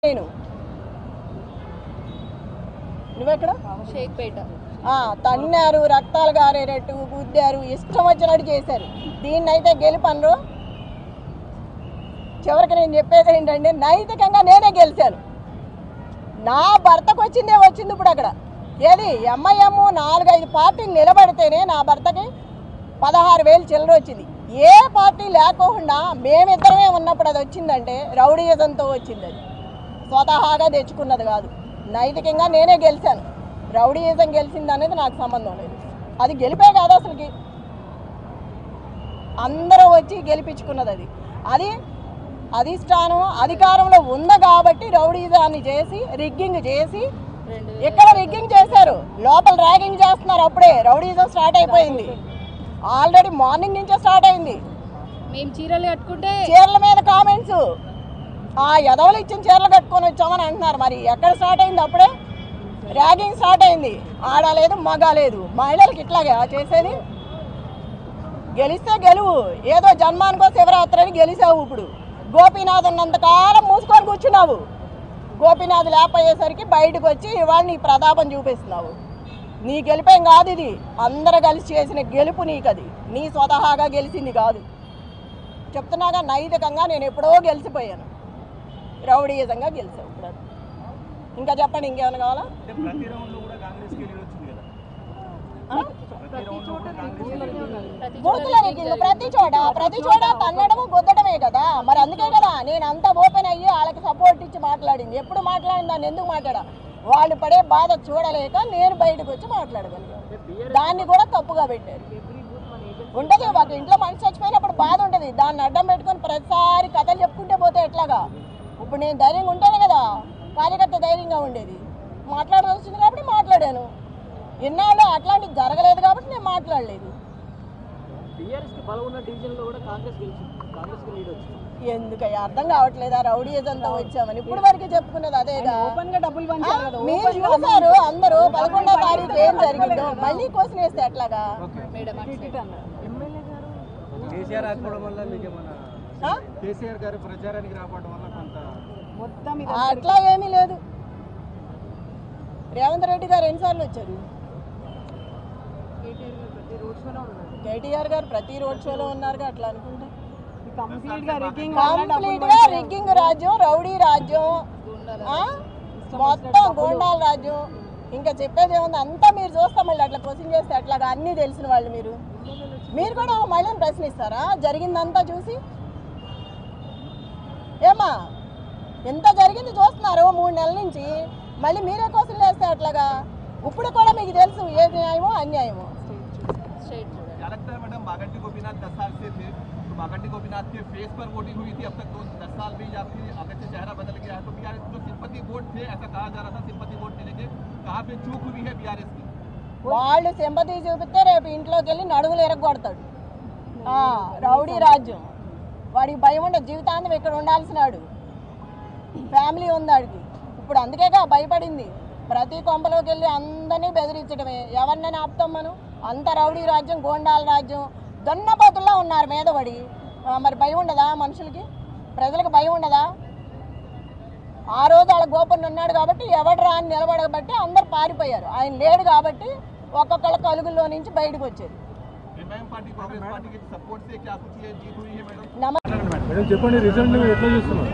నేను నువ్వెక్కడ షేక్పేట తన్నారు, రక్తాలు గారేటట్టు గుద్దారు, ఇష్టం వచ్చినట్టు చేశారు. దీన్నైతే గెలుపనరు. చివరికి నేను చెప్పేది ఏంటంటే నైతికంగా నేనే గెలిచాను. నా భర్తకు వచ్చింది ఇప్పుడు అక్కడ ఏది ఎంఐఎం 4-5 పార్టీలు నిలబడితేనే నా భర్తకి 16,000 చిల్లర వచ్చింది. ఏ పార్టీ లేకోకుండా మేమిద్దరమే ఉన్నప్పుడు అది వచ్చిందంటే రౌడీయిజంతో వచ్చింది. అది స్వతహాగా తెచ్చుకున్నది కాదు. నైతికంగా నేనే గెలిచాను. రౌడీయిజం గెలిచింది అనేది నాకు సంబంధం లేదు. అది గెలిపే కాదు, అసలుకి అందరూ వచ్చి గెలిపించుకున్నది. అది అధిష్టానం అధికారంలో ఉంది కాబట్టి రౌడీయిజాన్ని చేసి రిగ్గింగ్ చేసి ఇక్కడ రిగ్గింగ్ చేశారు, లోపల ర్యాగింగ్ చేస్తున్నారు. అప్పుడే రౌడీయిజం స్టార్ట్ అయిపోయింది. ఆల్రెడీ మార్నింగ్ నుంచే స్టార్ట్ అయింది. మేము చీరలు కట్టుకుంటే చీరల మీద కామెంట్స్, ఎదవలు ఇచ్చిన చీరలు కట్టుకొని వచ్చామని అంటున్నారు. మరి ఎక్కడ స్టార్ట్ అయింది? అప్పుడే ర్యాగింగ్ స్టార్ట్ అయింది. ఆడలేదు మగ లేదు, మహిళలకి ఇట్లాగా చేసేది. గెలిస్తే గెలువు, ఏదో జన్మానికో శివరాత్రి అని గెలిచావు. ఇప్పుడు గోపీనాథ్ ఉన్నంతకాలం మూసుకొని కూర్చున్నావు. గోపీనాథ్ లేకపోయేసరికి బయటకు వచ్చి ఇవాళ నీ ప్రతాపం చూపిస్తున్నావు. నీ గెలిపేం కాదు, ఇది అందరూ కలిసి చేసిన గెలుపు నీకు. అది నీ స్వతహాగా గెలిచింది కాదు. చెప్తున్నాగా నైతికంగా నేను ఎప్పుడో గెలిచిపోయాను. రౌడీయిజంగా గెలిచావు. ఇప్పుడు అది ఇంకా చెప్పండి, ఇంకేమైనా కావాలా? బూతుల రిగ్గింగ్ ప్రతి చోట తన్నడము గుద్దటమే కదా. మరి అందుకే కదా నేను అంతా ఓపెన్ అయ్యి వాళ్ళకి సపోర్ట్ ఇచ్చి మాట్లాడింది. ఎప్పుడు మాట్లాడింది, దాన్ని ఎందుకు మాట్లాడా? వాళ్ళు పడే బాధ చూడలేక నేను బయటకు వచ్చి మాట్లాడగలిగాను. దాన్ని కూడా తప్పుగా పెట్టారు. ఉంటుంది ఒక ఇంట్లో మనిషి చచ్చిపోయినప్పుడు బాధ ఉంటుంది. దాన్ని అడ్డం పెట్టుకొని ప్రతిసారి కథలు చెప్పుకుంటే పోతే ఎట్లాగా? ఇప్పుడు నేను ధైర్యంగా ఉంటాను కదా, కార్యకర్త ధైర్యంగా ఉండేది. మాట్లాడాల్సింది కాబట్టి మాట్లాడాను. ఇన్నాళ్ళు అట్లాంటివి జరగలేదు కాబట్టి నేను మాట్లాడలేదు. ఎందుకయ్యా అర్థం కావట్లేదా? రౌడీయిజంతో వచ్చామని ఇప్పుడు వరకు చెప్పుకున్నది అదేగా. మీరు చూసారు అందరూ 11వ తారీఖు ఏం జరిగిందో. మళ్ళీ క్వశ్చన్ వేస్తే ఎట్లాగా? అట్లా ఏమీ లేదు. రేవంత్ రెడ్డి గారు ఎన్నిసార్లు వచ్చారు? కేటీఆర్ గారు ప్రతి రోడ్ షోలో ఉన్నారుగా. అట్లా అనుకుంటే కంప్లీట్ గా రిగ్గింగ్ రాజ్యం, రౌడీ రాజ్యం, మొత్తం గోండాల రాజ్యం. ఇంకా చెప్పేది ఏముంది? అంతా మీరు చూస్తాం. మళ్ళీ అట్లా క్వశ్చన్ చేస్తే అట్లాగా అన్నీ తెలిసిన వాళ్ళు మీరు కూడా మహిళను ప్రశ్నిస్తారా జరిగిందంతా చూసి? ఏమా ఎంత జరిగింది చూస్తున్నారు 3 నెలల నుంచి, మళ్ళీ మీరే క్వశ్చన్ చేస్తే అట్లాగా? ఇప్పుడు కూడా మీకు తెలుసు ఏది న్యాయమో అన్యాయమో. बागंटी गोपीनाथ 10 साल से थे, तो बागंटी गोपीनाथ के फेस पर वोटिंग हुई थी। अब तक 10 साल में या फिर अगर से चेहरा बदल गया है, तो बीआरएस जो सिंपैथी वोट थे, ऐसा कहा जा रहा था सिंपैथी वोट देने के, कहाँ पे चूक हुई है बीआरएस की? వాళ్ళు సింపతి చూపిస్తే రేపు ఇంట్లోకి వెళ్ళి నడువులు ఎరగొడతాడు. రౌడీ రాజ్యం. వాడికి భయం ఉండదు, జీవితాంతం ఇక్కడ ఉండాల్సినాడు. ఫ్యామిలీ ఉంది వాడికి. ఇప్పుడు అందుకేగా భయపడింది. ప్రతి కొంపలోకి వెళ్ళి అందరినీ బెదిరించడమే. ఎవరినైనా ఆపుతాం మనం? అంత రౌడీ రాజ్యం, గోండాల రాజ్యం. దొన్నపోతుల్లో ఉన్నారు మీద పడి. మరి భయం ఉండదా మనుషులకి? ప్రజలకు భయం ఉండదా? ఆ రోజు వాళ్ళ గోపన్న ఉన్నాడు కాబట్టి ఎవడు రాని నిలబడబట్టి అందరు పారిపోయారు. ఆయన లేడు కాబట్టి ఒక్కొక్కళ్ళ కలుగుల్లో నుంచి బయటకు వచ్చారు. చెప్పండి, రిజల్ట్ ఎట్లా చూస్తున్నారు?